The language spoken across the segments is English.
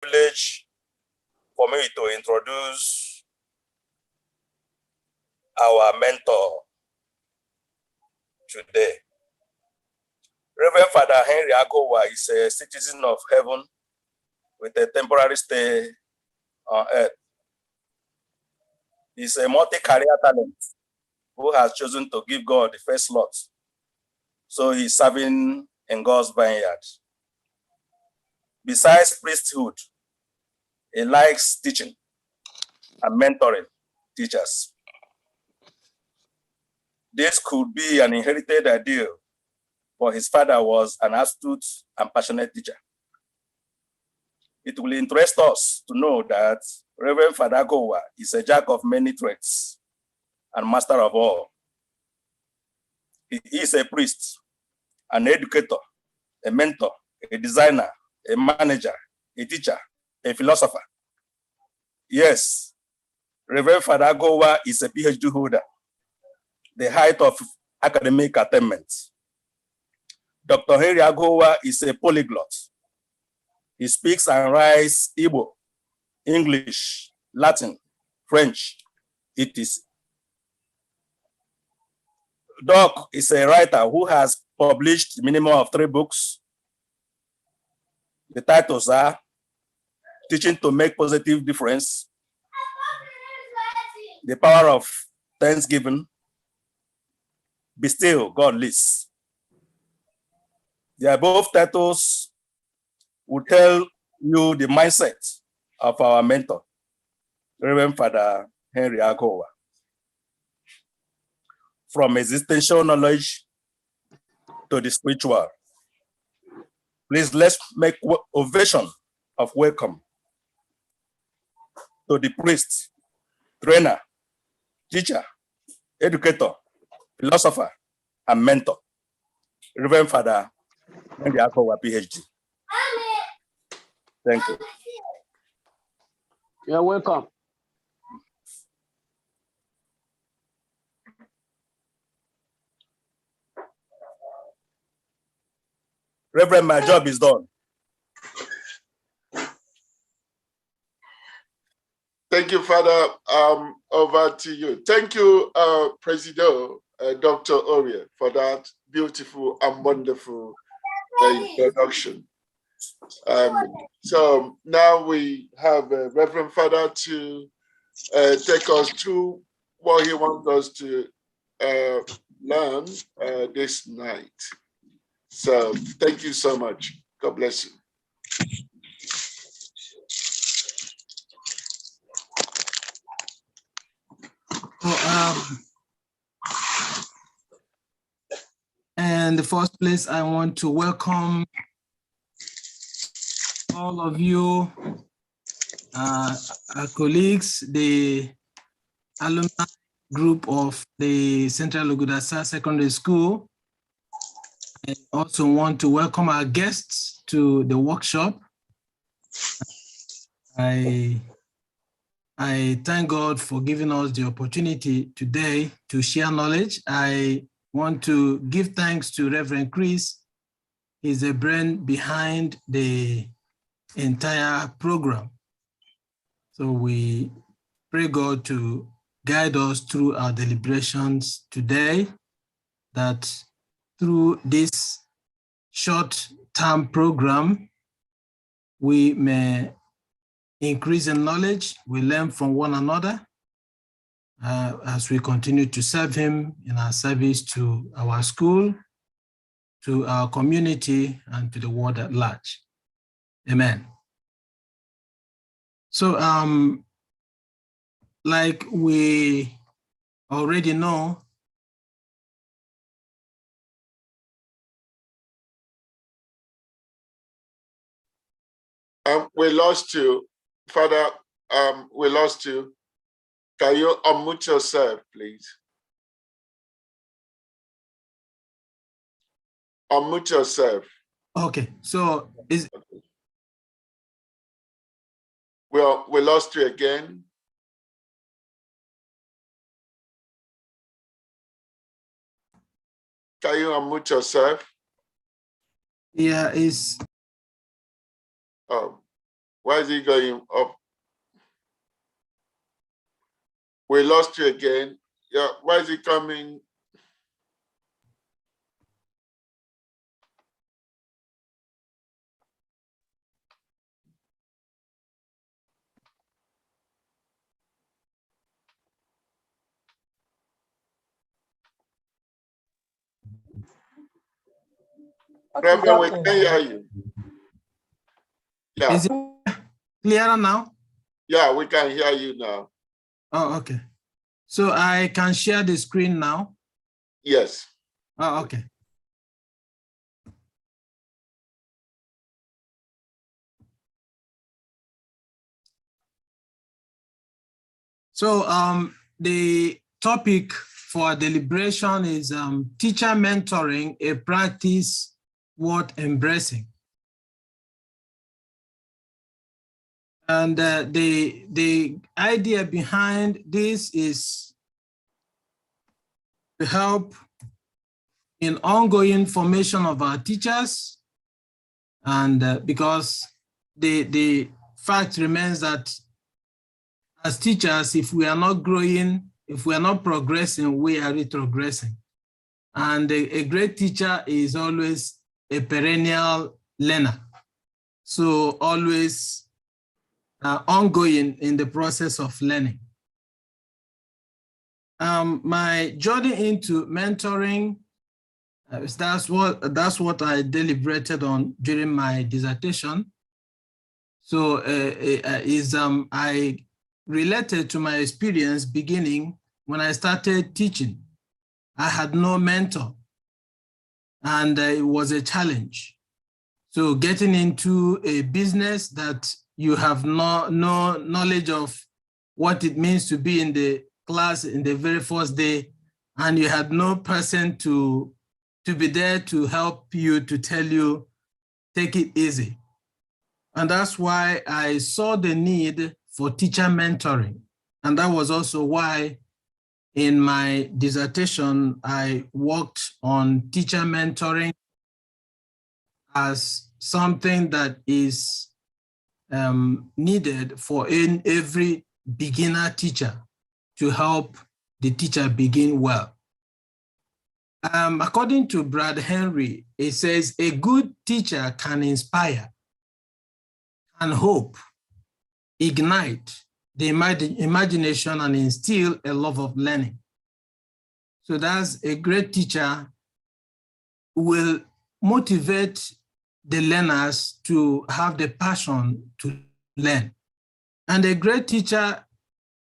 privilege for me to introduce our mentor today. Reverend Father Henry Aguwa is a citizen of heaven with a temporary stay on earth. He's a multi-career talent who has chosen to give God the first slot. So he's serving in God's vineyard. Besides priesthood, he likes teaching and mentoring teachers. This could be an inherited ideal, for his father was an astute and passionate teacher. It will interest us to know that Reverend Father Aguwa is a jack of many trades and master of all. He is a priest, an educator, a mentor, a designer, a manager, a teacher, a philosopher. Yes, Reverend Father Aguwa is a PhD holder, the height of academic attainment. Dr. Henry Aguwa is a polyglot. He speaks and writes Igbo, English, Latin, French, etc. Doc is a writer who has published a minimum of 3 books. The titles are Teaching to Make Positive Difference, The Power of Thanksgiving, Be Still, God Lives. The above titles will tell you the mindset of our mentor, Reverend Father Henry Aguwa. From existential knowledge to the spiritual. Please, let's make ovation of welcome to the priest, trainer, teacher, educator, philosopher, and mentor, Reverend Father Henry Aguwa, PhD. Thank you. You're welcome. Reverend, my job is done. Thank you, Father. Over to you. Thank you, President Dr. Orie, for that beautiful and wonderful introduction. So now we have Reverend Father to take us through what he wants us to learn this night. So thank you so much. God bless you. In the first place, I want to welcome all of you, our colleagues, the alumni group of the Central Lugudasa Secondary School. I also want to welcome our guests to the workshop. I thank God for giving us the opportunity today to share knowledge. I want to give thanks to Reverend Chris. He's the brain behind the entire program. So we pray God to guide us through our deliberations today, that through this short-term program, we may increase in knowledge, we learn from one another as we continue to serve him in our service to our school, to our community, and to the world at large. Amen. So, like we already know, we lost you, Father. We lost you. Can you unmute yourself, please? Unmute yourself. Okay, so is well, we lost you again. Can you unmute yourself? Yeah, is Oh, Why is he going up? We lost you again. Yeah, why is he coming? Reverend, we can hear you. Yeah. Is it clearer now? Yeah, we can hear you now. Oh, okay. So I can share the screen now? Yes. Oh, okay. So the topic for deliberation is teacher mentoring, a practice worth embracing. And the idea behind this is to help in ongoing formation of our teachers. And because the fact remains that as teachers, if we are not growing, if we are not progressing, we are retrogressing. And a great teacher is always a perennial learner. So always ongoing in the process of learning. My journey into mentoring, that's what I deliberated on during my dissertation. So I related to my experience beginning when I started teaching. I had no mentor, and it was a challenge. So getting into a business that you have no knowledge of what it means to be in the class in the very first day, and you had no person to be there to help you, to tell you, take it easy. And that's why I saw the need for teacher mentoring. And that was also why in my dissertation, I worked on teacher mentoring as something that is needed for every beginner teacher to help the teacher begin well. According to Brad Henry, it says a good teacher can inspire and hope, ignite the imagination and instill a love of learning. So that's a great teacher will motivate the learners to have the passion to learn. And a great teacher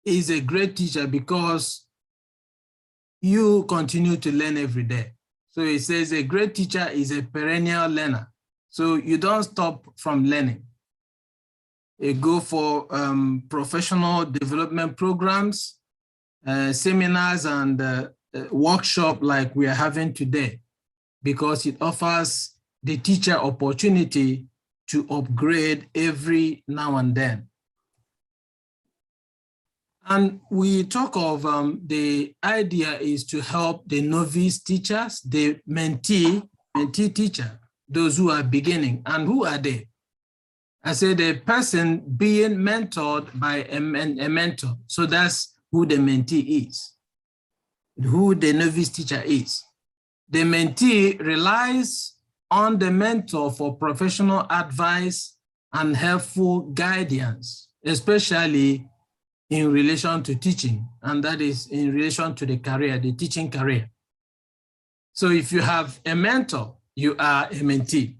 is a great teacher because you continue to learn every day. So it says a great teacher is a perennial learner. So you don't stop from learning. You go for professional development programs, seminars, and workshop like we are having today, because it offers the teacher opportunity to upgrade every now and then. And we talk of the idea is to help the novice teachers, the mentee teacher, those who are beginning. And who are they? I said the person being mentored by a mentor. So that's who the mentee is, who the novice teacher is. The mentee relies on the mentor for professional advice and helpful guidance, especially in relation to teaching, and that is in relation to the career, the teaching career. So if you have a mentor, you are a mentee.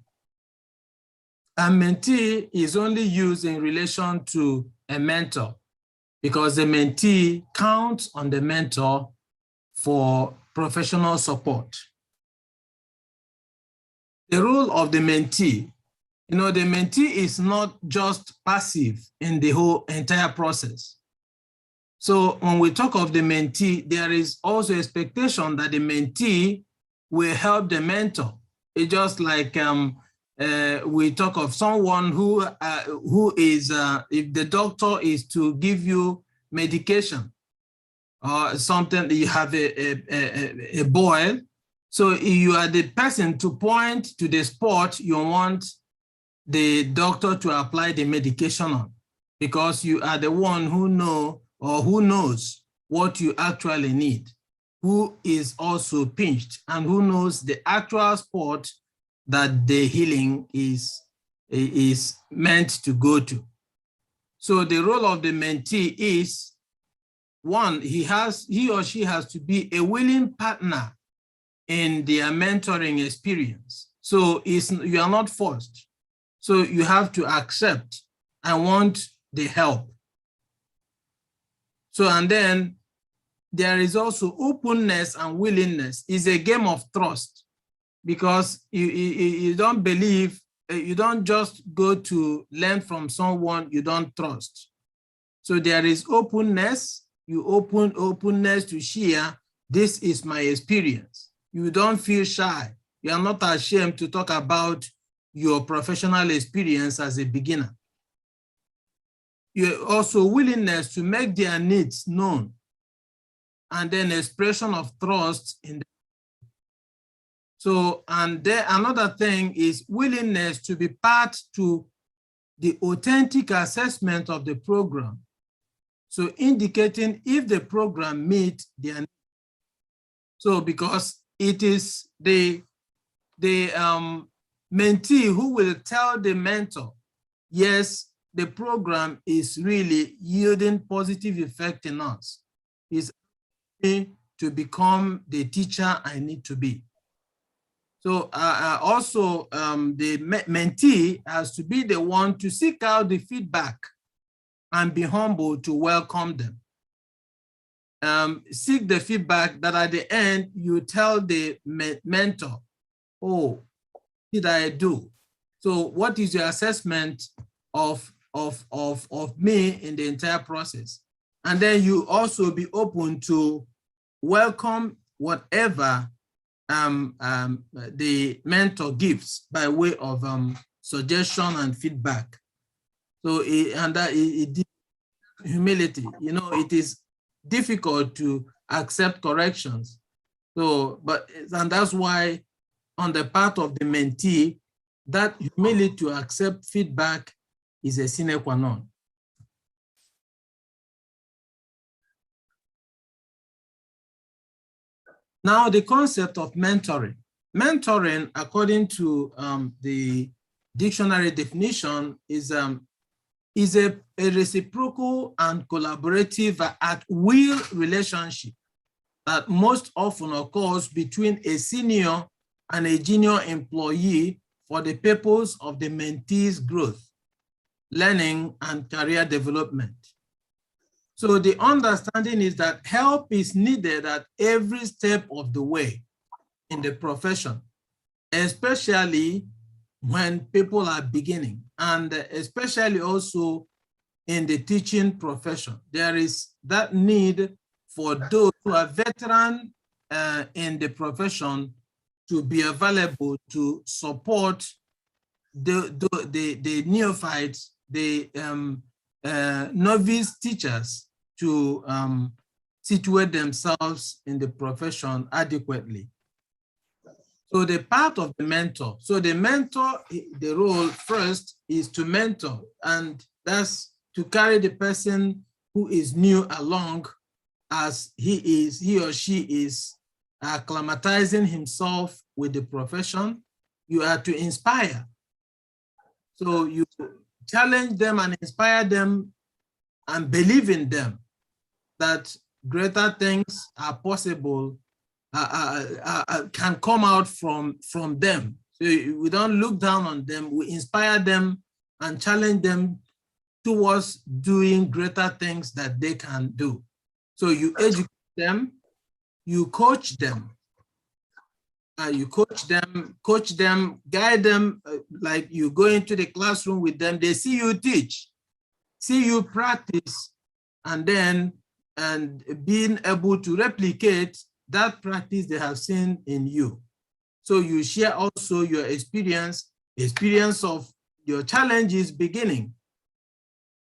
A mentee is only used in relation to a mentor because the mentee counts on the mentor for professional support. The role of the mentee, the mentee is not just passive in the whole entire process. So when we talk of the mentee, there is also expectation that the mentee will help the mentor. It's just like we talk of someone who is, if the doctor is to give you medication or something, you have a boil, so you are the person to point to the spot you want the doctor to apply the medication on, because you are the one who know or who knows what you actually need, who is also pinched, and who knows the actual spot that the healing is meant to go to. So the role of the mentee is, one, he or she has to be a willing partner in their mentoring experience. So you are not forced. So you have to accept and want the help. So, and then there is also openness and willingness. It's a game of trust, because you don't believe, you don't just go to learn from someone you don't trust. So there is openness, openness to share, this is my experience. You don't feel shy. You are not ashamed to talk about your professional experience as a beginner. You also willingness to make their needs known, and then expression of trust in them. So, and then another thing is willingness to be part to the authentic assessment of the program. So indicating if the program meets their needs. So because it is the mentee who will tell the mentor, yes, the program is really yielding positive effect in us. It's to become the teacher I need to be. So also the mentee has to be the one to seek out the feedback and be humble to welcome them. Seek the feedback that at the end you tell the mentor, oh, what did I do? So what is your assessment of me in the entire process? And then you also be open to welcome whatever the mentor gives by way of suggestion and feedback. So humility, you know, it is difficult to accept corrections. So, and that's why on the part of the mentee, that humility to accept feedback is a sine qua non. Now, the concept of mentoring. Mentoring, according to the dictionary definition, is a reciprocal and collaborative at-will relationship that most often occurs between a senior and a junior employee for the purpose of the mentee's growth, learning, and career development. So the understanding is that help is needed at every step of the way in the profession, especially when people are beginning, and especially also in the teaching profession. There is that need for those who are veteran in the profession to be available to support the neophytes, the novice teachers, to situate themselves in the profession adequately. So the part of the mentor, so the mentor, the role first is to mentor, and that's to carry the person who is new along as he or she is acclimatizing himself with the profession. You are to inspire. So you challenge them and inspire them and believe in them that greater things are possible, can come out from them. So we don't look down on them, we inspire them and challenge them towards doing greater things that they can do. So you educate them, you coach them, guide them, like you go into the classroom with them, they see you teach, see you practice, and then being able to replicate that practice they have seen in you. So you share also your experience of your challenges beginning,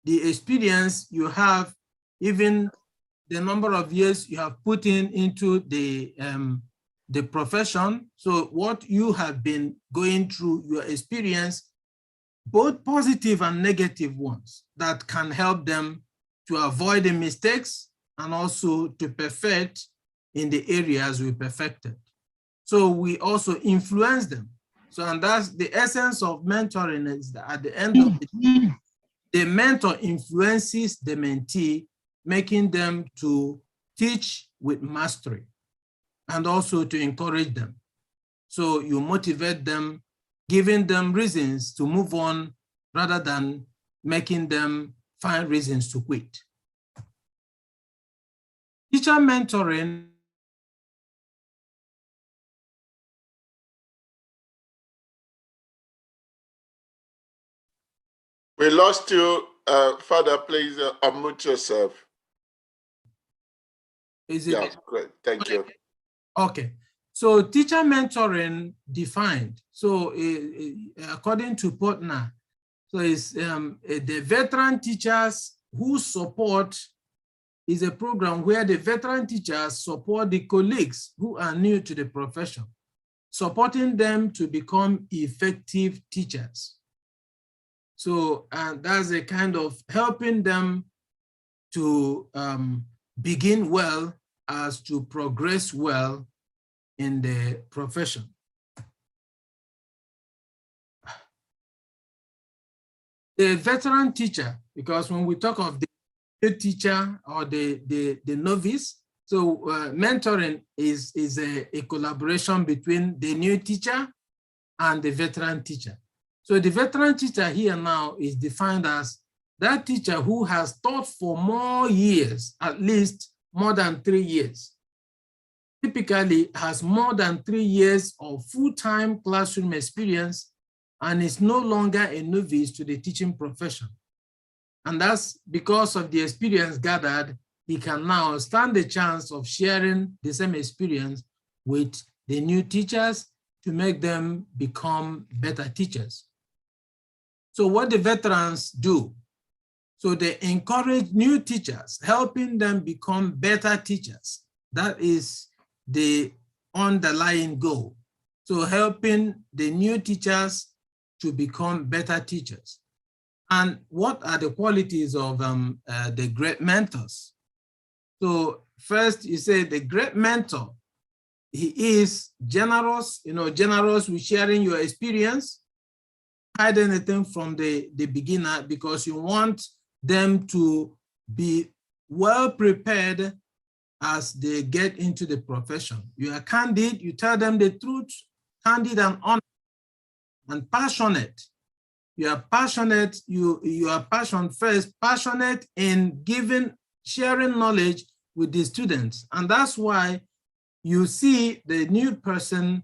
the experience you have, even the number of years you have put into the profession. So what you have been going through, your experience, both positive and negative ones that can help them to avoid the mistakes and also to perfect in the areas we perfected. So we also influence them. So, and that's the essence of mentoring, is that at the end of the day, the mentor influences the mentee, making them to teach with mastery and also to encourage them. So you motivate them, giving them reasons to move on rather than making them find reasons to quit. Teacher mentoring We lost you, Father. Please unmute yourself. is it? Yeah, great. Thank you. Okay. So teacher mentoring defined. So according to Portner, so it's the veteran teachers who support is a program where the veteran teachers support the colleagues who are new to the profession, supporting them to become effective teachers. So that's a kind of helping them to begin well as to progress well in the profession. The veteran teacher, because when we talk of the teacher or the novice, so mentoring is a collaboration between the new teacher and the veteran teacher. So the veteran teacher here now is defined as that teacher who has taught for more years, at least more than 3 years. Typically has more than 3 years of full-time classroom experience and is no longer a novice to the teaching profession. And that's because of the experience gathered, he can now stand the chance of sharing the same experience with the new teachers to make them become better teachers. So what the veterans do, so they encourage new teachers, helping them become better teachers. That is the underlying goal. So helping the new teachers to become better teachers. And what are the qualities of the great mentors? So first, you say the great mentor, he is generous, generous with sharing your experience, hide anything from the beginner, because you want them to be well prepared as they get into the profession. You are candid, you tell them the truth, candid and honest and passionate. You are passionate, you are passionate in sharing knowledge with the students. And that's why you see the new person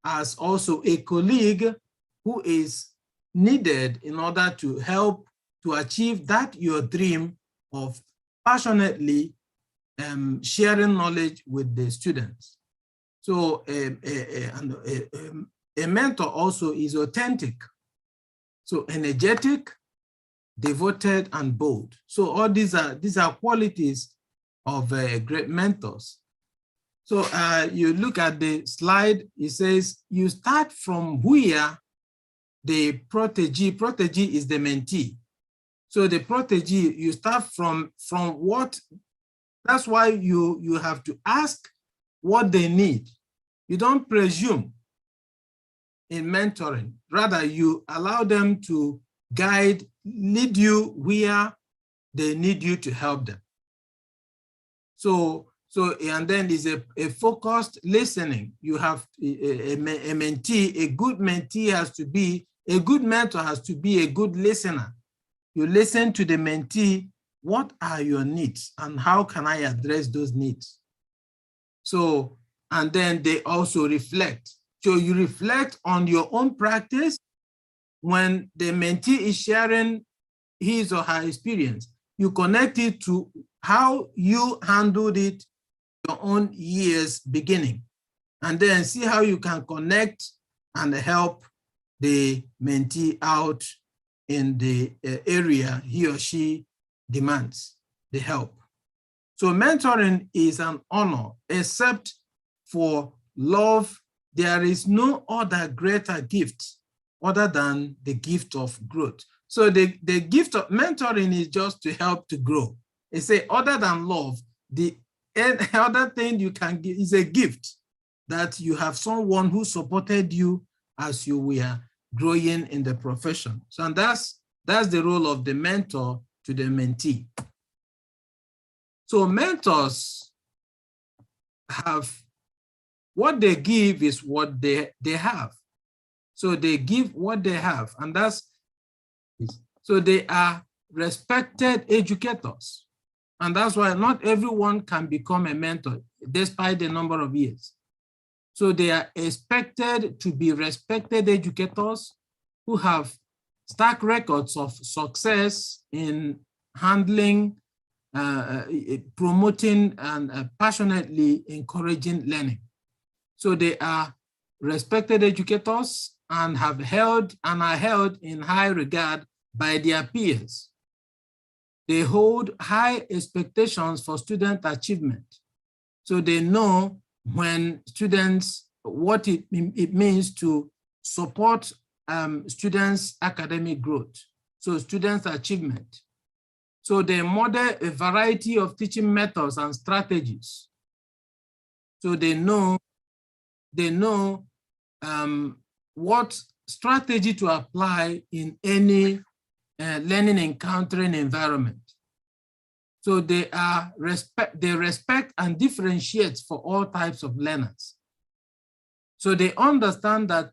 as also a colleague who is needed in order to help to achieve that your dream of passionately sharing knowledge with the students. So a mentor also is authentic. So energetic, devoted, and bold. So all these are qualities of great mentors. So you look at the slide, it says you start from where the protege is the mentee. So the protege, you start from what, that's why you have to ask what they need. You don't presume in mentoring, rather you allow them to lead you where they need you to help them. So and then there's a focused listening. You have a mentee, a good mentee has to be, a good mentor has to be a good listener. You listen to the mentee, what are your needs and how can I address those needs? So, and then they also reflect. So you reflect on your own practice when the mentee is sharing his or her experience. You connect it to how you handled it your own years beginning, and then see how you can connect and help the mentee out in the area he or she demands the help. So mentoring is an honor, except for love. There is no other greater gift other than the gift of growth. So the gift of mentoring is just to help to grow. It's say other than love, the other thing you can give is a gift that you have someone who supported you as you were growing in the profession. So and that's the role of the mentor to the mentee. So mentors have, what they give is what they have. So they give what they have, and so they are respected educators. And that's why not everyone can become a mentor despite the number of years. So they are expected to be respected educators who have stack records of success in handling, promoting, and passionately encouraging learning. So they are respected educators and are held in high regard by their peers. They hold high expectations for student achievement. So they know when students, what it means to support students' academic growth, so students' achievement. So they model a variety of teaching methods and strategies. So they know what strategy to apply in any learning encountering environment. So they respect and differentiate for all types of learners. So they understand that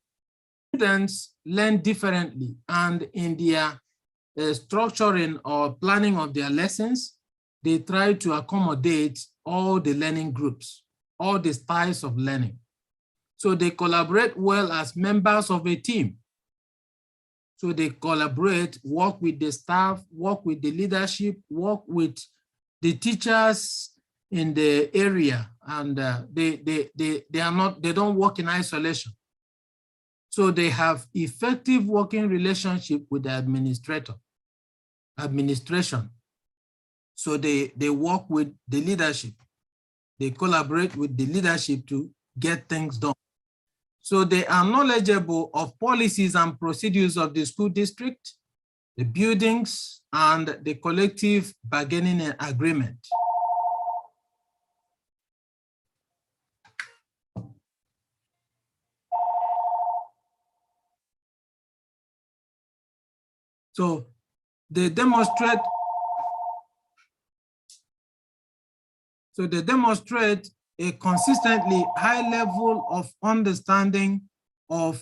students learn differently, and in their structuring or planning of their lessons, they try to accommodate all the learning groups, all the styles of learning. So they collaborate well as members of a team. So they collaborate, work with the staff, work with the leadership, work with the teachers in the area, and they don't work in isolation. So they have effective working relationship with the administration. So they work with the leadership. They collaborate with the leadership to get things done. So they are knowledgeable of policies and procedures of the school district, the buildings, and the collective bargaining agreement. So they demonstrate a consistently high level of understanding of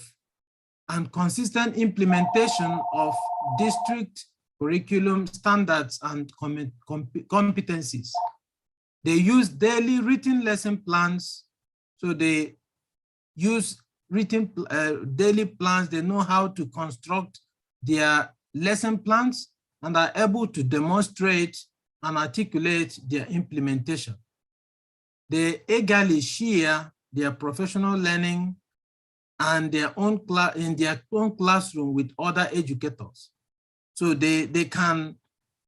and consistent implementation of district curriculum standards and competencies. They use daily written lesson plans. So they use written daily plans. They know how to construct their lesson plans and are able to demonstrate and articulate their implementation. They eagerly share their professional learning and in their own classroom with other educators. So they can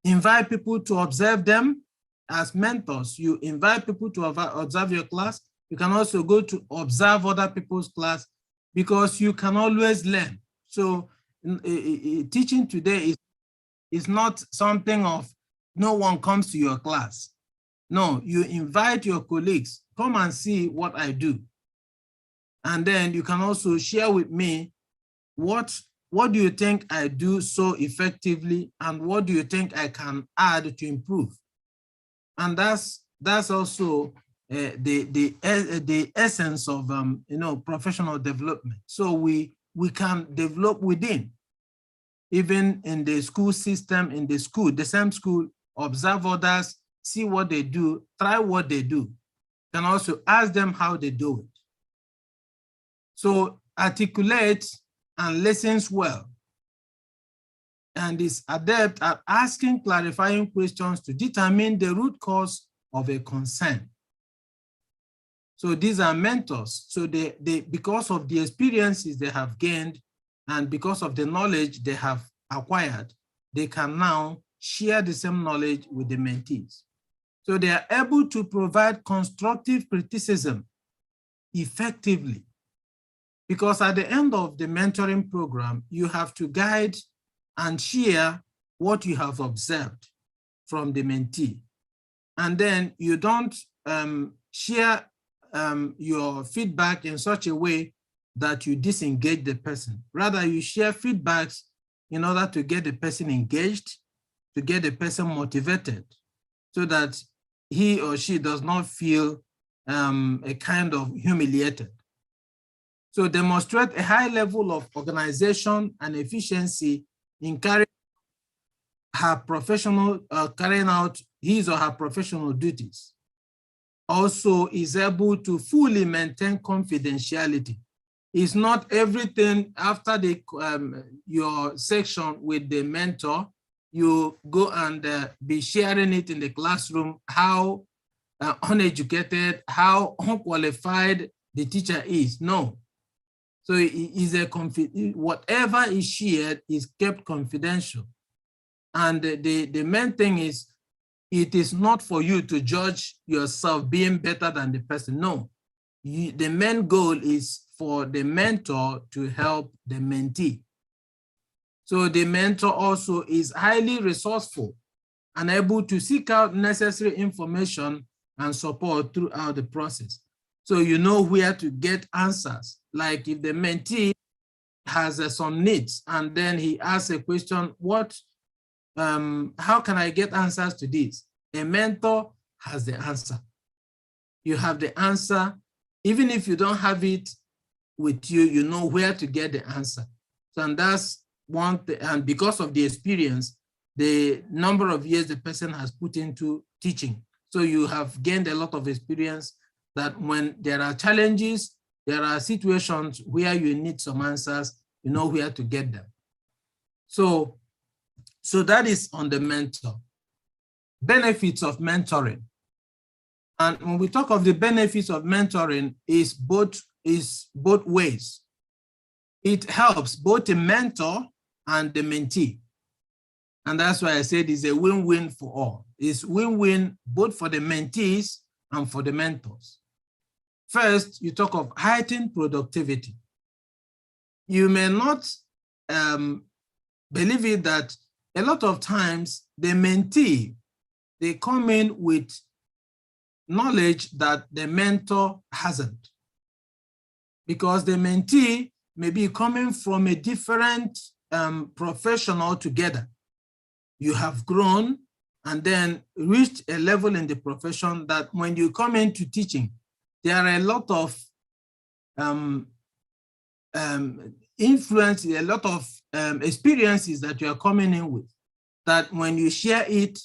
invite people to observe them as mentors. You invite people to observe your class. You can also go to observe other people's class, because you can always learn. So teaching today is not something of no one comes to your class. No, you invite your colleagues, come and see what I do. And then you can also share with me what do you think I do so effectively, and what do you think I can add to improve? And that's also the essence of professional development. So we can develop within, even in the school system, in the school, the same school, observe others, see what they do, try what they do, can also ask them how they do it. So articulate and listens well, and is adept at asking clarifying questions to determine the root cause of a concern. So these are mentors. So they because of the experiences they have gained and because of the knowledge they have acquired, they can now share the same knowledge with the mentees. So they are able to provide constructive criticism effectively. Because at the end of the mentoring program, you have to guide and share what you have observed from the mentee. And then you don't share your feedback in such a way that you disengage the person. Rather, you share feedbacks in order to get the person engaged, to get the person motivated, so that he or she does not feel a kind of humiliated. So demonstrate a high level of organization and efficiency in carrying out his or her professional duties. Also is able to fully maintain confidentiality. It's not everything after your section with the mentor, you go and be sharing it in the classroom, how uneducated, how unqualified the teacher is. No. So whatever is shared is kept confidential. And the main thing is, it is not for you to judge yourself being better than the person. No, the main goal is for the mentor to help the mentee. So the mentor also is highly resourceful and able to seek out necessary information and support throughout the process. So you know where to get answers. Like if the mentee has some needs and then he asks a question, how can I get answers to this? A mentor has the answer. You have the answer. Even if you don't have it with you, you know where to get the answer. So, and that's one thing, and because of the experience, the number of years the person has put into teaching. So you have gained a lot of experience that when there are challenges, there are situations where you need some answers, you know where to get them. So that is on the mentor. Benefits of mentoring. And when we talk of the benefits of mentoring, is both ways. It helps both the mentor and the mentee. And that's why I said it's a win-win for all. It's win-win both for the mentees and for the mentors. First, you talk of heightened productivity. You may not believe it that a lot of times the mentee, they come in with knowledge that the mentor hasn't. Because the mentee may be coming from a different profession altogether. You have grown and then reached a level in the profession that when you come into teaching, there are a lot of influence, a lot of experiences that you are coming in with, that when you share it,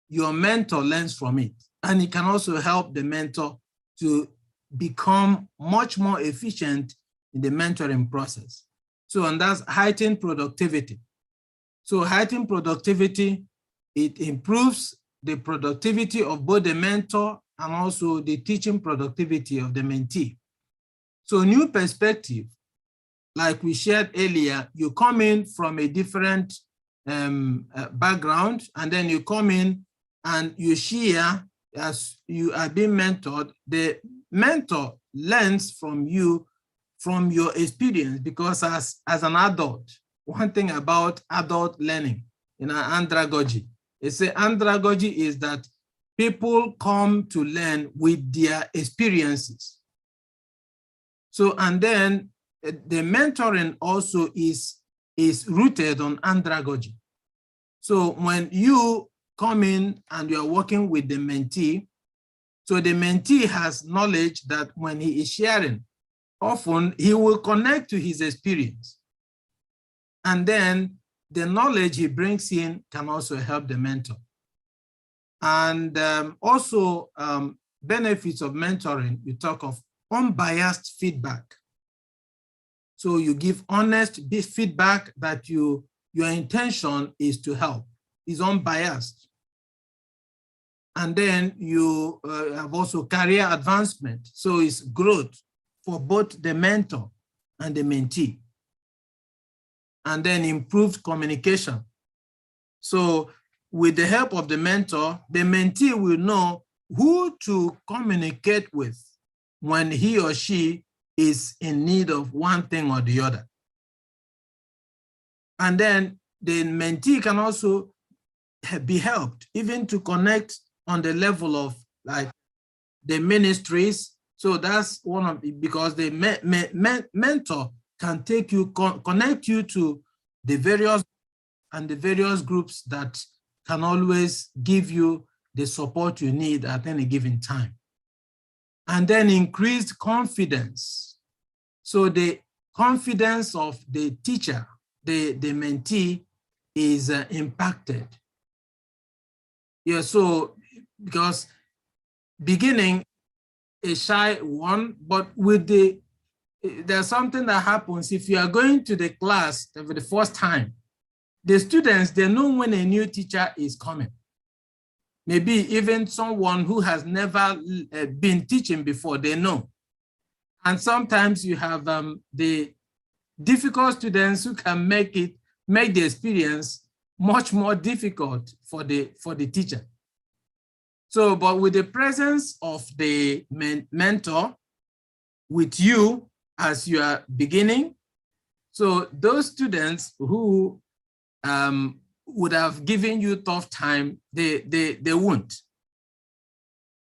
your mentor learns from it. And it can also help the mentor to become much more efficient in the mentoring process. So, and that's heightened productivity. So heightened productivity, it improves the productivity of both the mentor and also the teaching productivity of the mentee. So new perspective, like we shared earlier, you come in from a different background, and then you come in and you share as you are being mentored. The mentor learns from you, from your experience, because as an adult, one thing about adult learning in andragogy, it's a andragogy is that people come to learn with their experiences. So, and then the mentoring also is rooted on andragogy. So when you come in and you are working with the mentee, so the mentee has knowledge that when he is sharing, often he will connect to his experience. And then the knowledge he brings in can also help the mentor. And also benefits of mentoring, you talk of unbiased feedback. So you give honest feedback that your intention is to help, is unbiased. And then you have also career advancement. So it's growth for both the mentor and the mentee. And then improved communication. So with the help of the mentor, the mentee will know who to communicate with when he or she is in need of one thing or the other. And then the mentee can also be helped even to connect on the level of like the ministries. So that's one of the, because the mentor can take you, connect you to the various groups that can always give you the support you need at any given time. And then increased confidence. So the confidence of the teacher, the mentee, is impacted. Yeah, so because beginning a shy one, but with there's something that happens if you are going to the class for the first time. The students, they know when a new teacher is coming. Maybe even someone who has never been teaching before, they know. And sometimes you have the difficult students who can make the experience much more difficult for the teacher. So, but with the presence of the mentor with you as you are beginning, so those students who would have given you tough time, they won't.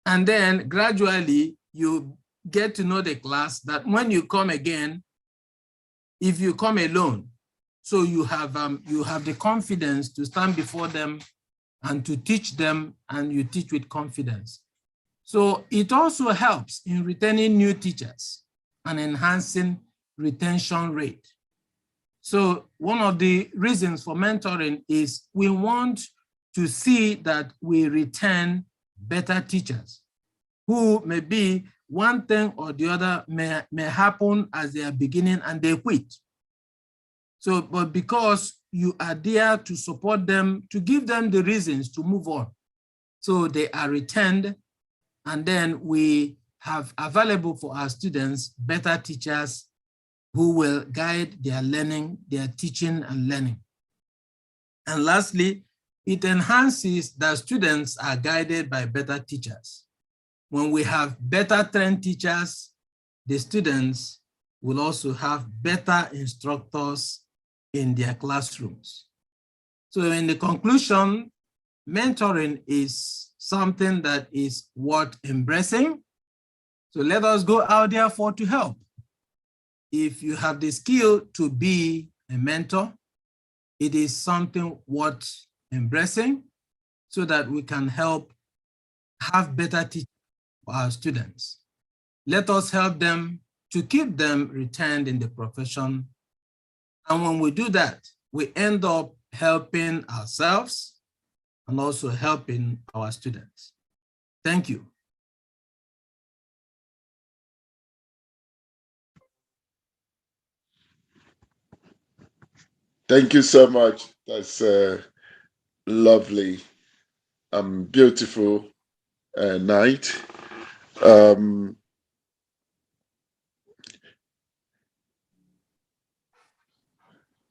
And then gradually you get to know the class that when you come again, if you come alone, so you have the confidence to stand before them and to teach them, and you teach with confidence. So it also helps in retaining new teachers and enhancing retention rate. So one of the reasons for mentoring is we want to see that we retain better teachers who maybe one thing or the other may happen as they are beginning and they quit. So, but because you are there to support them, to give them the reasons to move on. So they are retained, and then we have available for our students better teachers who will guide their learning, their teaching and learning. And lastly, it enhances that students are guided by better teachers. When we have better trained teachers, the students will also have better instructors in their classrooms. So in the conclusion, mentoring is something that is worth embracing. So let us go out there to help. If you have the skill to be a mentor, it is something worth embracing so that we can help have better teachers for our students. Let us help them to keep them retained in the profession. And when we do that, we end up helping ourselves and also helping our students. Thank you. Thank you so much. That's lovely, beautiful night.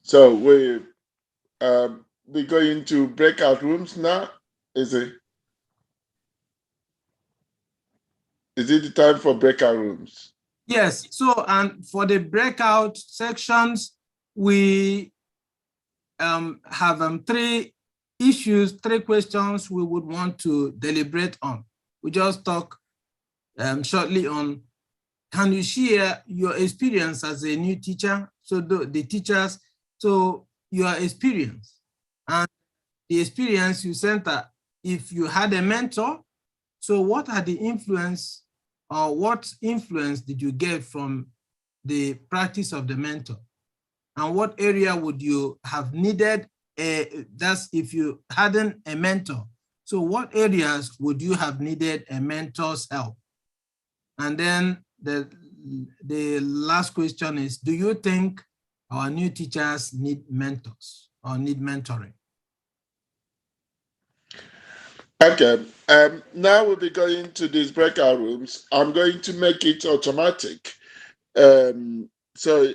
So we're going to breakout rooms now. Is it the time for breakout rooms? Yes. So, and for the breakout sections, we have three questions we would want to deliberate on. We just talk shortly on, can you share your experience as a new teacher? So the teachers, so your experience and the experience you center, if you had a mentor, so what are the influence or what influence did you get from the practice of the mentor? And what area would you have needed, that's if you hadn't a mentor. So what areas would you have needed a mentor's help? And then the last question is, do you think our new teachers need mentors or need mentoring? Okay, now we'll be going to these breakout rooms. I'm going to make it automatic. So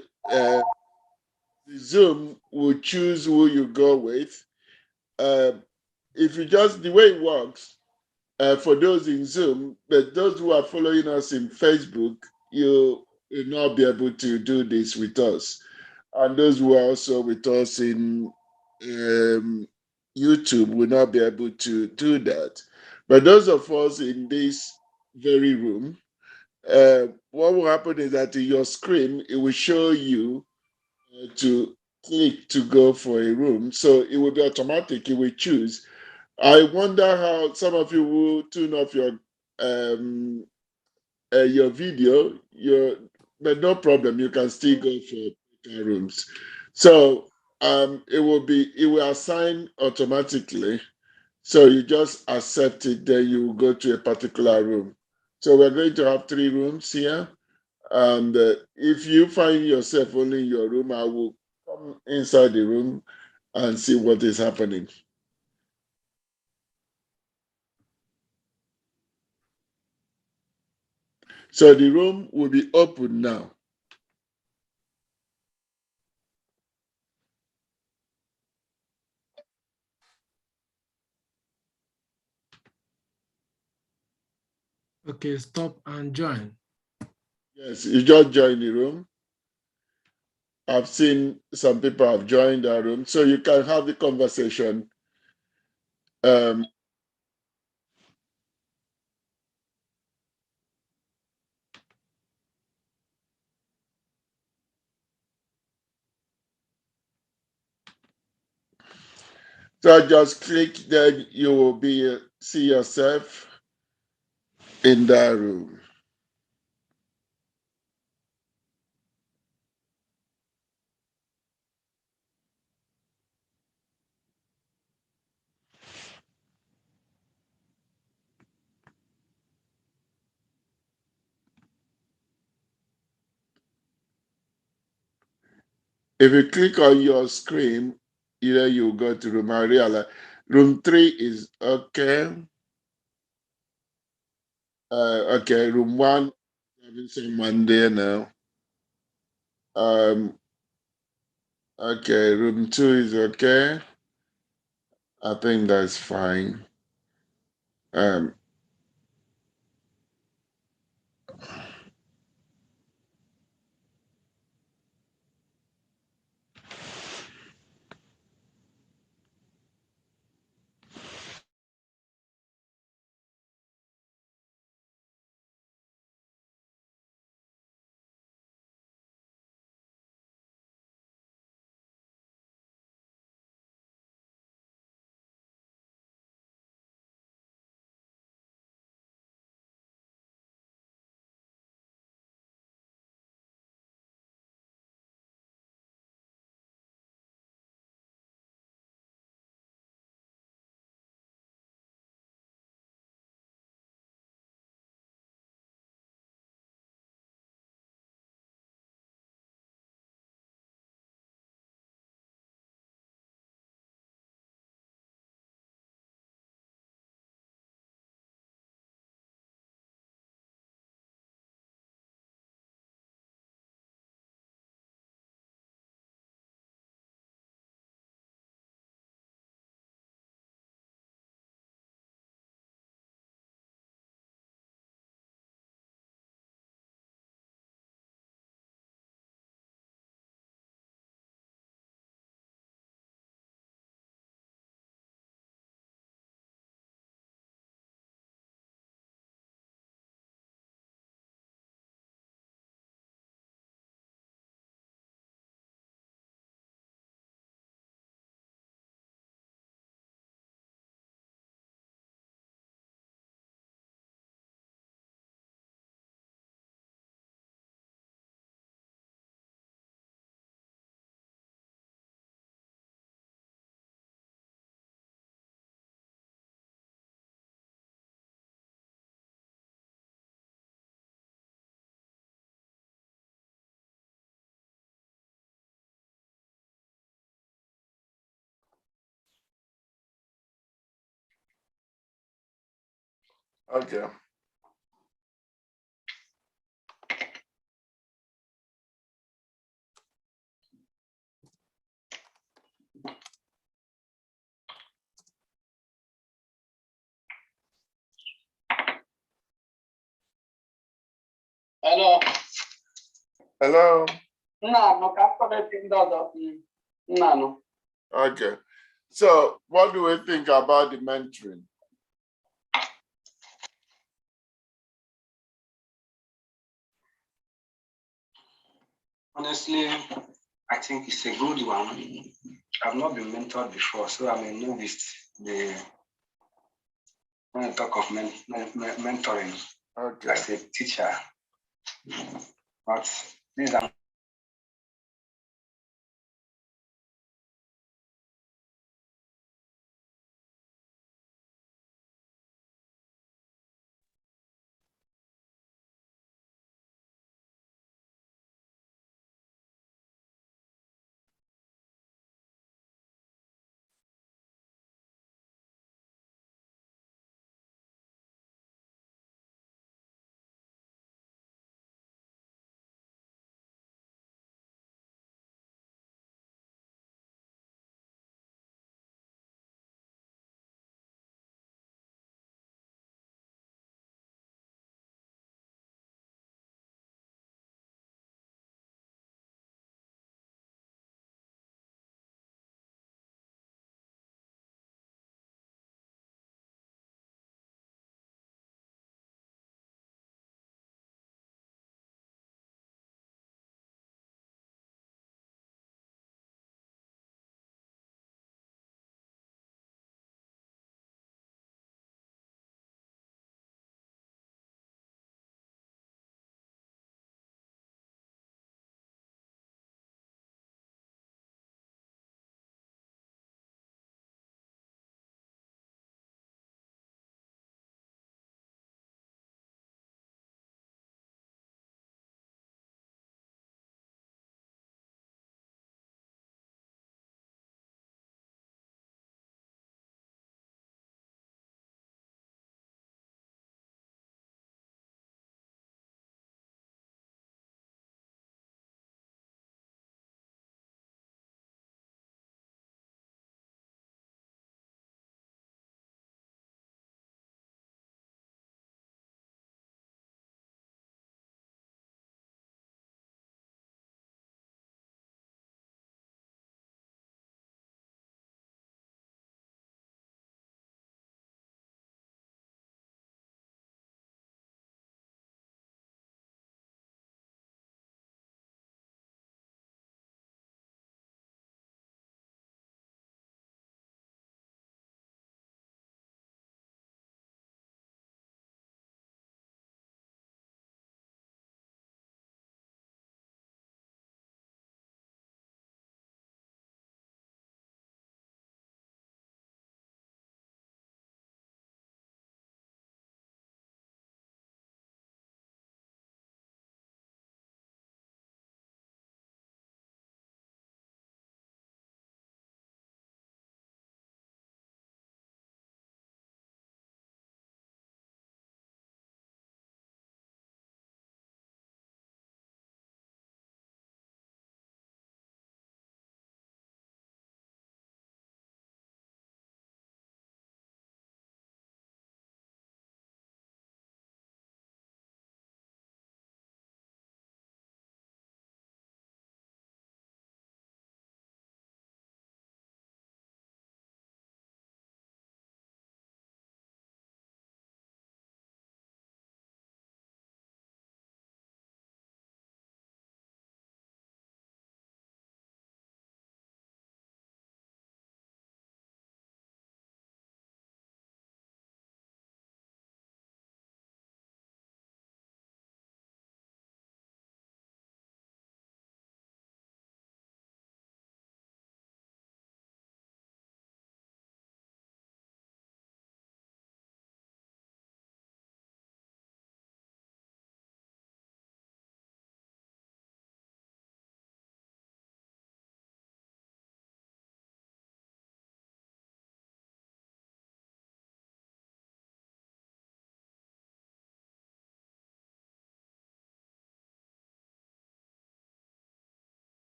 Zoom will choose who you go with. If you just, the way it works, for those in Zoom, but those who are following us in Facebook, you will not be able to do this with us. And those who are also with us in YouTube will not be able to do that. But those of us in this very room, what will happen is that in your screen, it will show you to click to go for a room. So it will be automatic, it will choose. I wonder how some of you will tune off your video, but no problem, you can still go for rooms. So it will assign automatically. So you just accept it, then you go to a particular room. So we're going to have 3 rooms here. And if you find yourself only in your room, I will come inside the room and see what is happening. So the room will be open now. Okay, stop and join. Yes, you just join the room. I've seen some people have joined our room, so you can have the conversation. So just click, then you will see yourself in that room. If you click on your screen, you go to room. I realize room 3 is okay. Okay, room 1, having someone there now. Okay, room 2 is okay. I think that's fine. Um, okay. Hello. Hello? No, no. Okay. So what do we think about the mentoring? Honestly, I think it's a good one. I've not been mentored before, so I'm a novice. When I talk of mentoring, Okay. as a teacher, but these are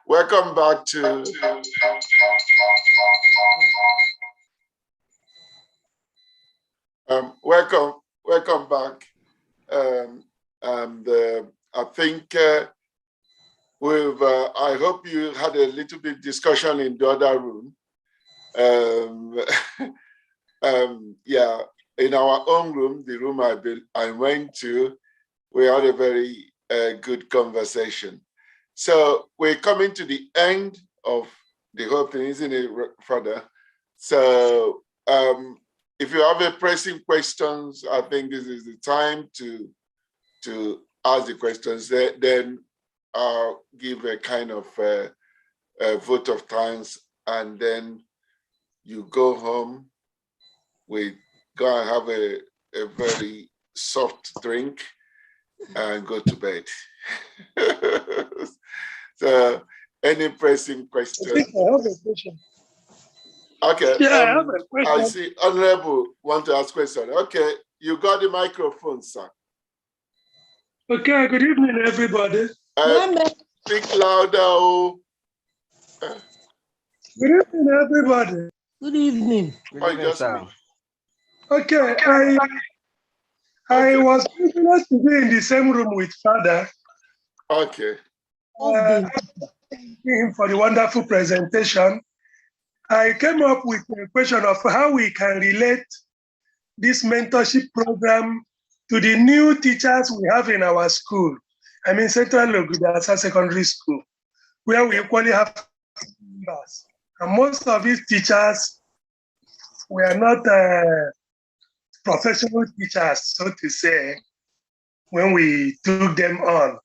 welcome back to welcome back. I think I hope you had a little bit discussion in the other room. Yeah, in our own room, the room I went to, we had a very good conversation. So we're coming to the end of the whole thing, isn't it, Father? So if you have a pressing questions, I think this is the time to ask the questions. Then I'll give a kind of a vote of thanks, and then you go home. We go and have a very soft drink and go to bed. So, any pressing questions? I think I have a question. Okay. Yeah, I have a question. I see Honorable want to ask question. Okay, you got the microphone, sir. Okay, good evening, everybody. Speak louder. Oh. Good evening, everybody. Good evening. Just me. Okay, I was privileged to be in the same room with Father. Okay. Thank him for the wonderful presentation. I came up with a question of how we can relate this mentorship program to the new teachers we have in our school. I mean, Central Logudasa Secondary School, where we equally have members. And most of these teachers were not professional teachers, so to say, when we took them on.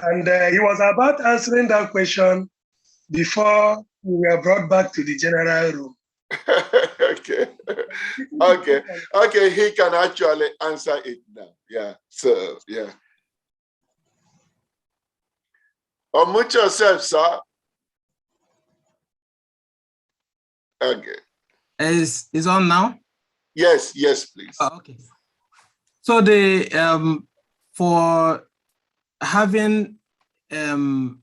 And he was about answering that question before we were brought back to the general room. Okay, he can actually answer it now. Yeah, so, yeah. Unmute yourself, sir. Okay. Is on now? Yes, please. Oh, okay. So the for having a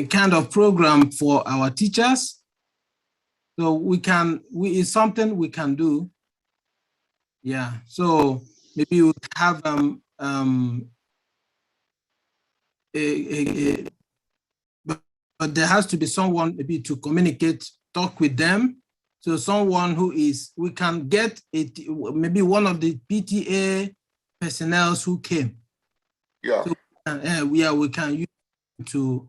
kind of program for our teachers, so it's something we can do. Yeah. So maybe we have but there has to be someone maybe to communicate, talk with them. So someone we can get it, maybe one of the PTA personnel who came. Yeah. So we can use to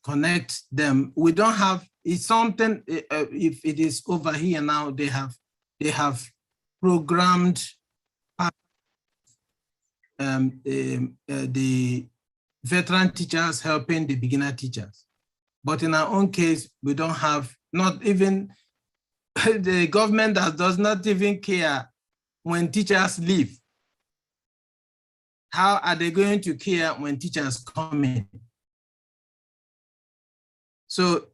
connect them. We don't have, it's something, if it is over here now, they have programmed the veteran teachers helping the beginner teachers. But in our own case, we don't have, not even, the government does not even care when teachers leave. How are they going to care when teachers come in? So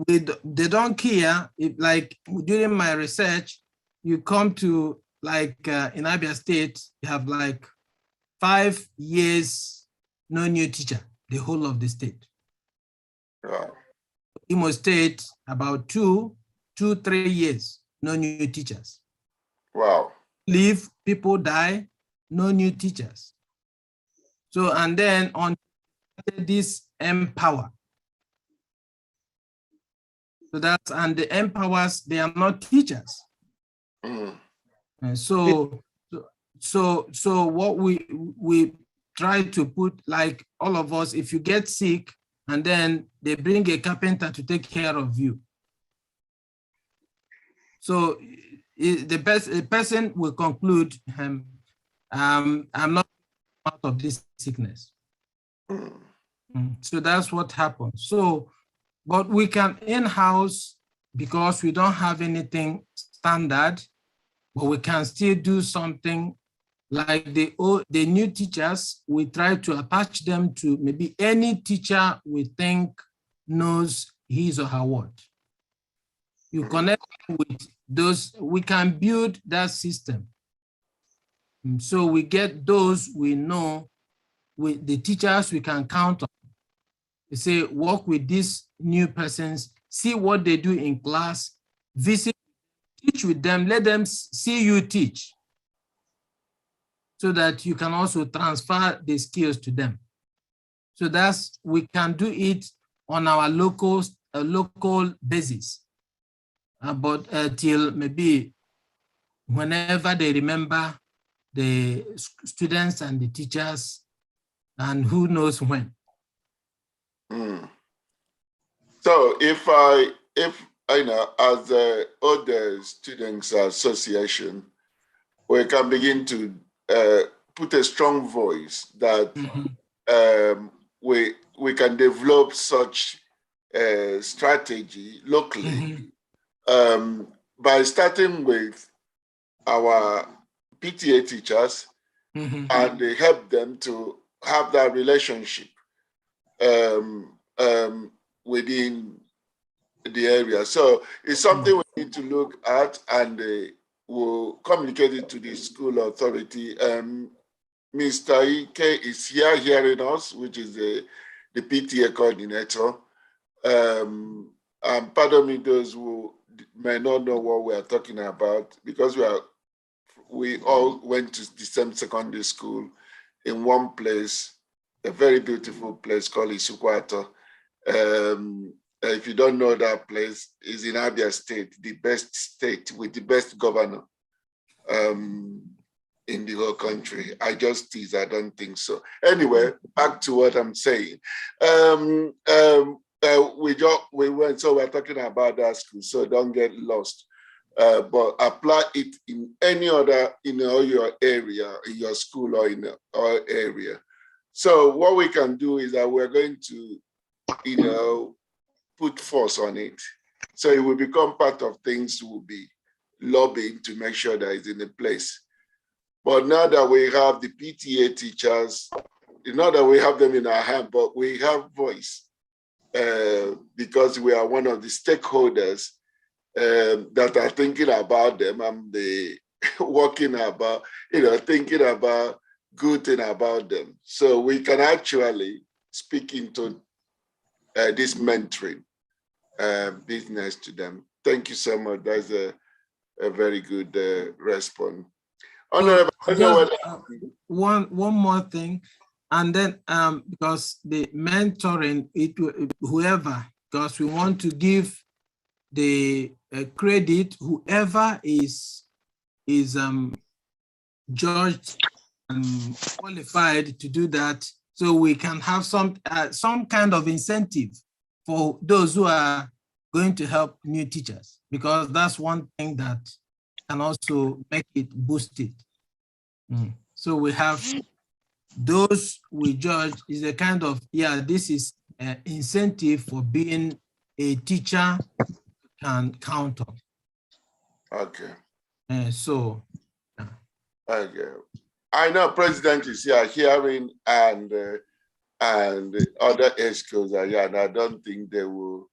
they don't care if, like, during my research, you come to, like, in Abia State, you have like 5 years, no new teacher, the whole of the state. Wow. Imo State, about 3 years, no new teachers. Wow. Leave, people die, no new teachers. So, and then on this Empower. So that's, and the Empowers, they are not teachers. Mm. And so what we try to put, like all of us, if you get sick and then they bring a carpenter to take care of you. So the person will conclude, I'm not out of this sickness. So that's what happens. So, but we can in-house, because we don't have anything standard, but we can still do something like the new teachers. We try to attach them to maybe any teacher we think knows his or her word. You connect with those, we can build that system. So we get those we know, with the teachers we can count on. You say, work with these new persons, see what they do in class, visit, teach with them, let them see you teach, so that you can also transfer the skills to them. So we can do it on our local basis, but till maybe whenever they remember the students and the teachers, and who knows when. So if I know, as other students association, we can begin to put a strong voice that we can develop such strategy locally by starting with our PTA teachers and they help them to have that relationship within the area. So it's something we need to look at, and we'll communicate it to the school authority. Mr. Ike is here hearing us, which is the PTA coordinator. And pardon me, those who may not know what we are talking about, because we all went to the same secondary school in one place, a very beautiful place called Isukwato. If you don't know that place, it's in Abia State, the best state with the best governor in the whole country. I just tease, I don't think so. Anyway, back to what I'm saying. We went, so we're talking about that school, so don't get lost. But apply it in any other, your area, in your school or in our area. So what we can do is that we're going to, put force on it. So it will become part of things we'll be lobbying to make sure that it's in a place. But now that we have the PTA teachers, not that we have them in our hand, but we have voice because we are one of the stakeholders that are thinking about them and they working about, thinking about good thing about them. So we can actually speak into this mentoring business to them. Thank you so much. That's a very good response. One more thing, and then because the mentoring, whoever, because we want to give the credit, whoever is judged and qualified to do that, so we can have some kind of incentive for those who are going to help new teachers, because that's one thing that can also make it boosted. So we have those we judge is a kind of, this is an incentive for being a teacher can count on. Okay. Okay. I know President is here hearing, and other schools are here, and I don't think they will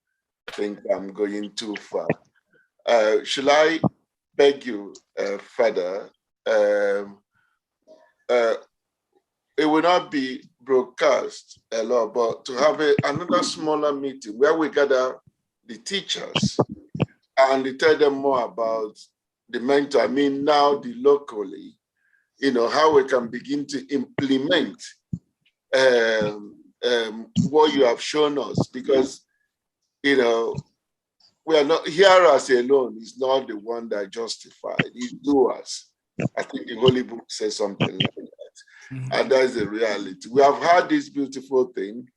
think I'm going too far. Shall I beg you, Father? It will not be broadcast a lot, but to have another smaller meeting where we gather the teachers and tell them more about the mentor. I mean, now the locally, how we can begin to implement what you have shown us, because, we are not here as alone. Is not the one that justified. It's doers. I think the Holy Book says something like that. And that's the reality. We have had this beautiful thing.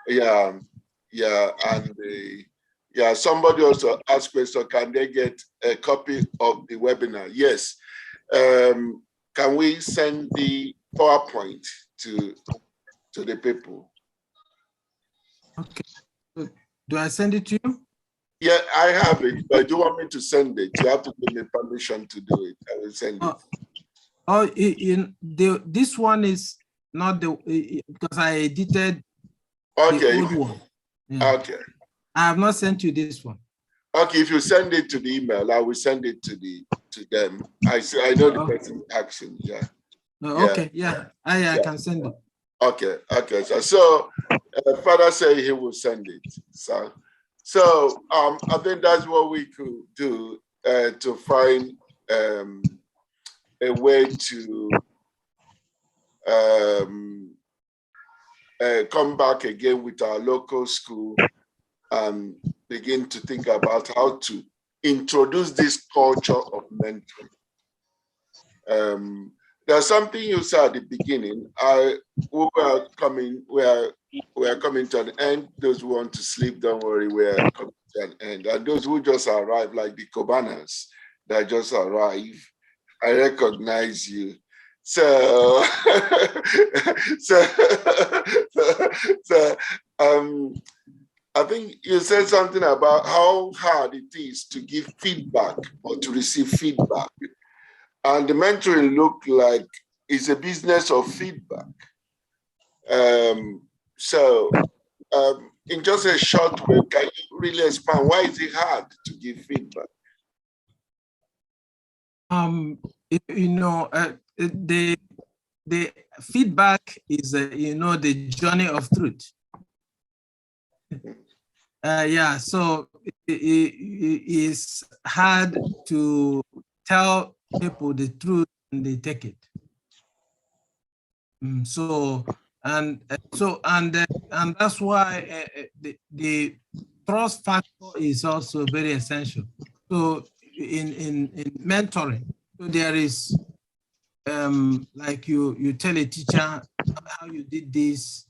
And somebody also asked question, can they get a copy of the webinar? Yes. Can we send the PowerPoint to the people? Okay. Do I send it to you? Yeah, I have it, but do you want me to send it? You have to give me permission to do it. I will send it. This one is not because I edited the old one. Yeah. Okay. I have not sent you this one. Okay, if you send it to the email, I will send it to them. I know the person's action. Yeah. Okay. I can send it. Okay. So Father said he will send it. So I think that's what we could do to find a way to come back again with our local school and begin to think about how to introduce this culture of mentoring. There's something you said at the beginning. We are coming to an end. Those who want to sleep, don't worry, we're coming to an end. And those who just arrived, like the Cobanas that just arrived, I recognize you. So, I think you said something about how hard it is to give feedback or to receive feedback. And the mentoring looked like it's a business of feedback. In just a short way, can you really expand? Why is it hard to give feedback? The feedback is, the journey of truth. So it's hard to tell people the truth and they take it. And that's why the trust factor is also very essential. So in mentoring, so there is like you tell a teacher how you did this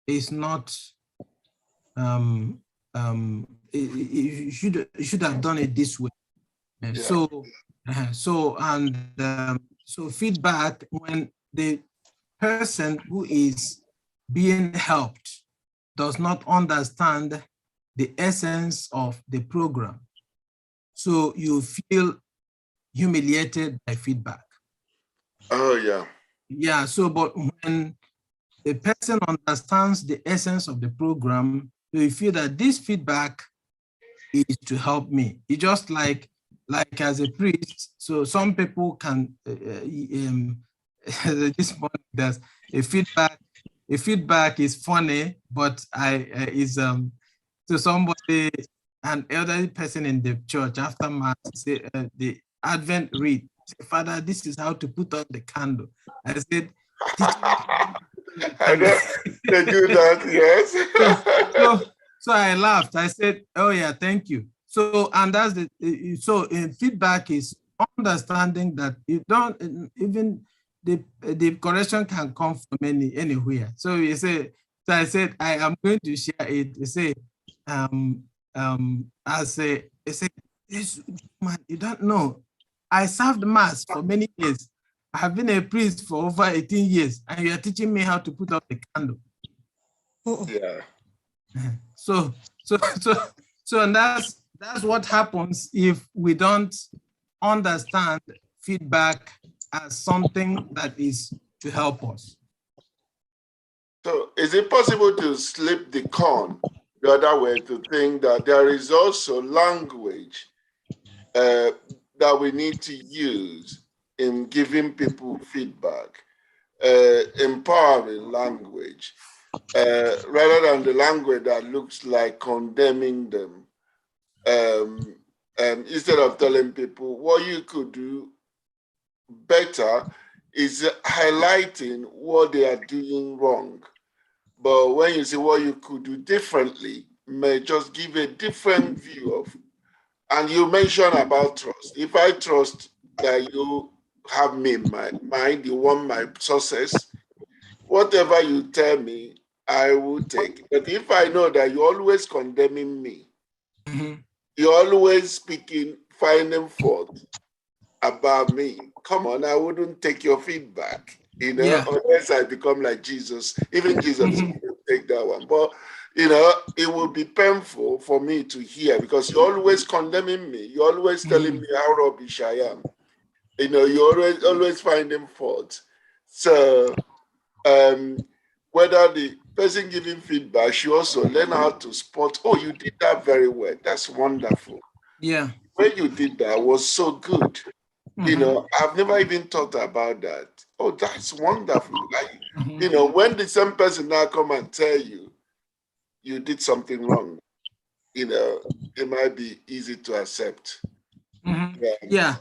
is not you should have done it this way. Yeah. So feedback, when the person who is being helped does not understand the essence of the program, so you feel humiliated by feedback. Oh yeah. Yeah. So, but when the person understands the essence of the program, you feel that this feedback is to help me. It's just like as a priest. So some people can this morning there's a feedback is funny, but so somebody, an elderly person in the church after mass say the Advent read, say, Father, this is how to put on the candle. I said, I know they do that, yes. So I laughed. I said, oh yeah, thank you. So, and that's so in feedback is understanding that you don't even the correction can come from anywhere. So you say, so I said, I am going to share it. You say, I say, this man, you don't know. I served mass for many years. I have been a priest for over 18 years, and you are teaching me how to put out the candle. Yeah. So and that's what happens if we don't understand feedback as something that is to help us. So is it possible to slip the corn the other way, to think that there is also language that we need to use in giving people feedback, empowering language, rather than the language that looks like condemning them? Instead of telling people what you could do better, is highlighting what they are doing wrong. But when you say what you could do differently, may just give a different view of. And you mentioned about trust. If I trust that you have me in my mind, you want my success, whatever you tell me, I will take. But if I know that you're always condemning me, you're always speaking, finding fault about me, come on, I wouldn't take your feedback, unless I become like Jesus. Even Jesus wouldn't take that one. But, it will be painful for me to hear, because you're always condemning me. You're always telling me how rubbish I am. You're always finding fault. So, whether the person giving feedback should also learn how to spot, oh, you did that very well. That's wonderful. Yeah. When you did that was so good. You know, I've never even thought about that. Oh, that's wonderful. Like, Mhm. you know, when the same person now come and tell you you did something wrong, you know, it might be easy to accept. Mhm. Yeah. Yeah.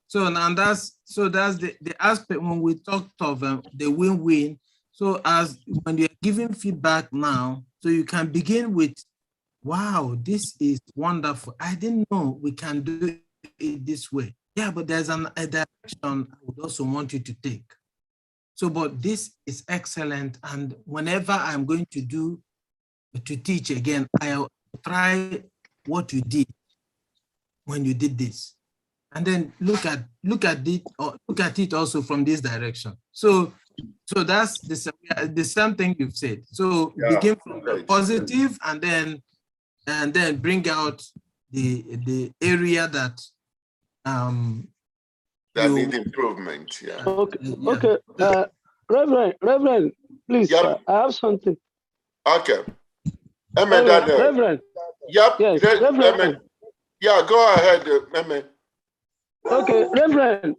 So now that's the aspect when we talked of the win-win. So as when you're giving feedback now, so you can begin with, wow, this is wonderful. I didn't know we can do it this way. Yeah, but there's a direction I would also want you to take. So, but this is excellent. And whenever I'm going to teach again, I'll try what you did when you did this. And then look at it also from this direction. So that's the same thing you've said. So Yeah, begin from the right. positive and then bring out the area that That you need improvement. Yeah. Okay, yeah. okay. Reverend, please, Yep. I have something. Okay. Daniel. Reverend, Yep. yes, Reverend. Yeah, go ahead, Emme. Okay, Reverend.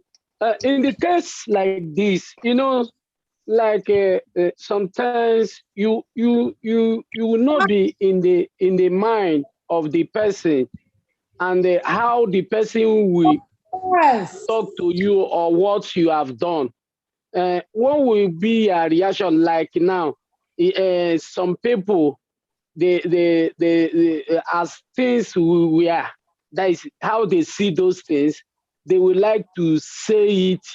In the case like this, you know, like sometimes you will not be in the mind of the person and how the person will talk to you or what you have done. What will be a reaction like now? Some people, as things were, that is how they see those things. They would like to say it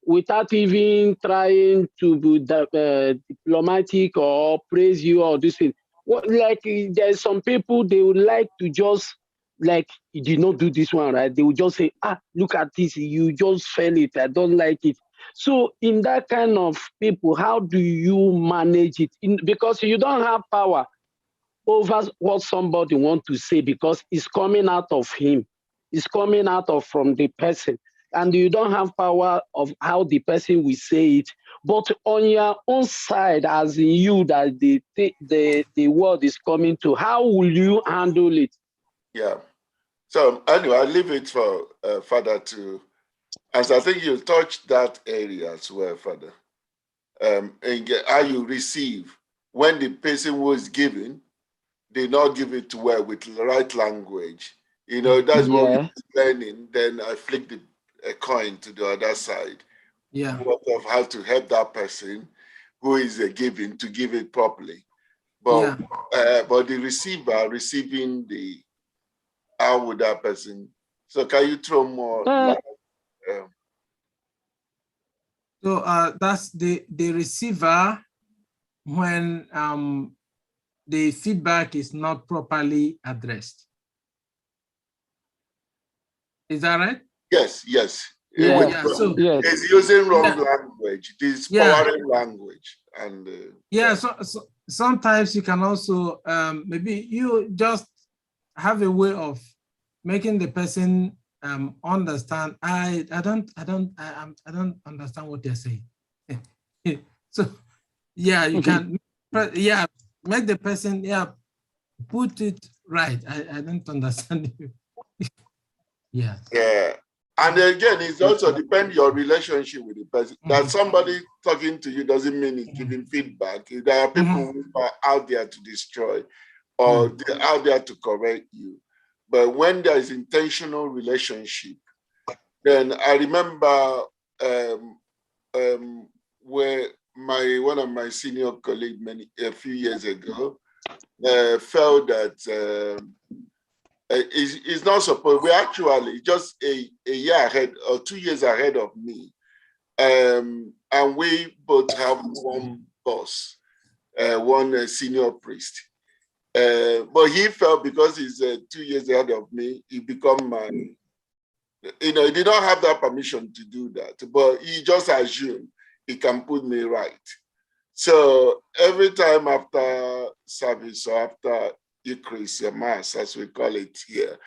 without even trying to be diplomatic or praise you or this thing. What, like there's some people they would like to just like you did not do this one right. They would just say, look at this, you just fail it. I don't like it. So in that kind of people, how do you manage it? Because you don't have power over what somebody wants to say because it's coming out of him. It's coming out of from the person. And you don't have power of how the person will say it. But on your own side, as in you that the word is coming to, how will you handle it? Yeah. So anyway, I leave it for Father to answer. I think you touched that area as well, Father. And how you receive when the person who is giving, they not give it well with the right language. You know, that's what we're learning. Then I flick a coin to the other side. Yeah. What of how to help that person who is giving to give it properly. But the receiver receiving the how would that person? So can you throw more light? So that's the receiver when the feedback is not properly addressed. Is that right? Yes. So it's using wrong language. This powering language and so sometimes you can also maybe you just have a way of making the person understand. I don't understand what they're saying. So you can make the person put it right. I don't understand you. Yeah. And again, it also depends your relationship with the person. That somebody talking to you doesn't mean it's giving feedback. There are people who are out there to destroy or they're out there to correct you. But when there is intentional relationship, then I remember where one of my senior colleagues a few years ago felt that it's not supposed. We're actually just a year ahead or 2 years ahead of me, and we both have one boss, one senior priest. But he felt because he's 2 years ahead of me, he become my. He did not have that permission to do that, but he just assumed he can put me right. So every time after service or after Eucharist, Mass, as we call it here,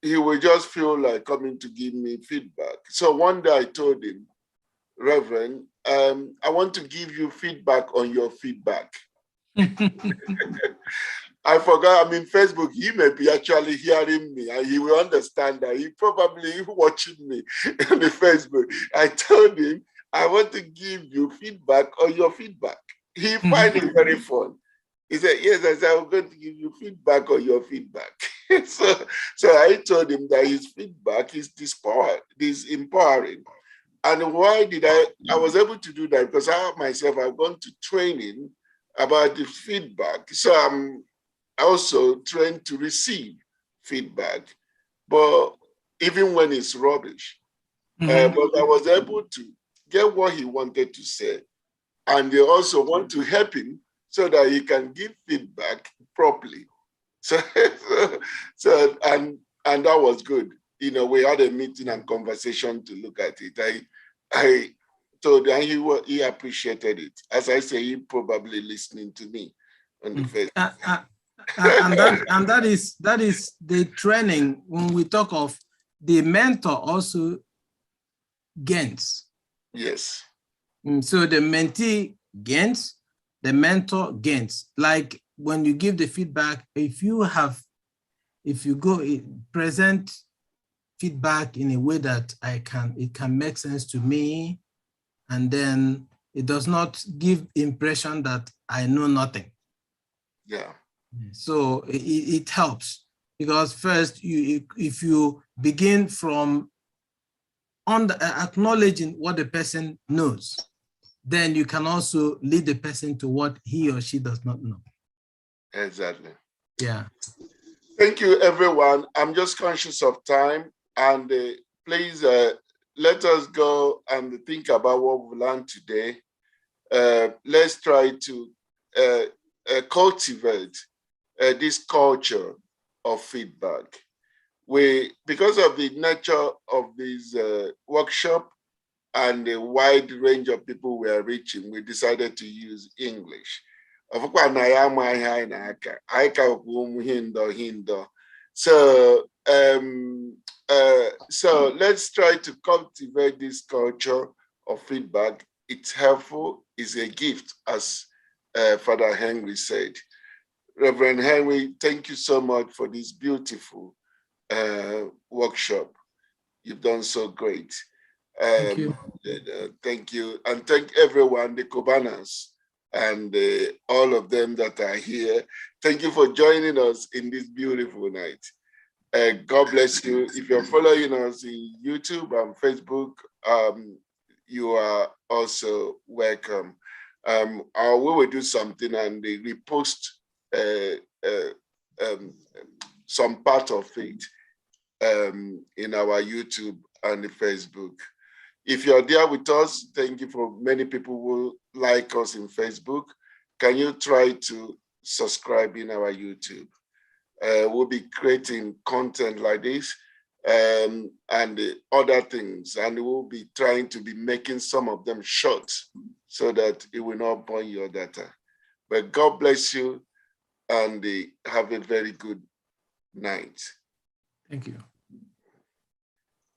he would just feel like coming to give me feedback. So one day I told him, Reverend, I want to give you feedback on your feedback. I forgot, I'm in Facebook. He may be actually hearing me and he will understand that. He probably watching me on the Facebook. I told him, I want to give you feedback on your feedback. He find it very fun. He said, yes, I said, I'm going to give you feedback on your feedback. so I told him that his feedback is empowering. And why did I was able to do that? Because I myself, I've gone to training about the feedback. So I'm also trained to receive feedback, but even when it's rubbish. But I was able to get what he wanted to say. And they also want to help him so that he can give feedback properly. So and that was good. You know, we had a meeting and conversation to look at it. I told him he appreciated it. As I say, he probably listening to me on the Facebook. And that is the training. When we talk of the mentor also gains. Yes. So the mentee gains, the mentor gains. Like when you give the feedback, if you go present feedback in a way that it can make sense to me, and then it does not give impression that I know nothing. Yeah. So it helps, because first, if you begin from acknowledging what the person knows, then you can also lead the person to what he or she does not know. Exactly. Yeah. Thank you, everyone. I'm just conscious of time, and please let us go and think about what we learned today. Let's try to cultivate this culture of feedback. Because of the nature of this workshop and the wide range of people we are reaching, we decided to use English. So let's try to cultivate this culture of feedback. It's helpful, it's a gift, as Father Henry said. Reverend Henry, thank you so much for this beautiful workshop. You've done so great. Thank you. Thank you. And thank everyone, the Cubanas, and all of them that are here. Thank you for joining us in this beautiful night. God bless you. If you're following us in YouTube and Facebook, you are also welcome. We will do something and repost some part of it in our YouTube and the Facebook. If you're there with us, thank you. For many people who like us in Facebook, can you try to subscribe in our YouTube? We'll be creating content like this and other things, and we'll be trying to be making some of them short so that it will not burn your data. But God bless you, and have a very good night. Thank you.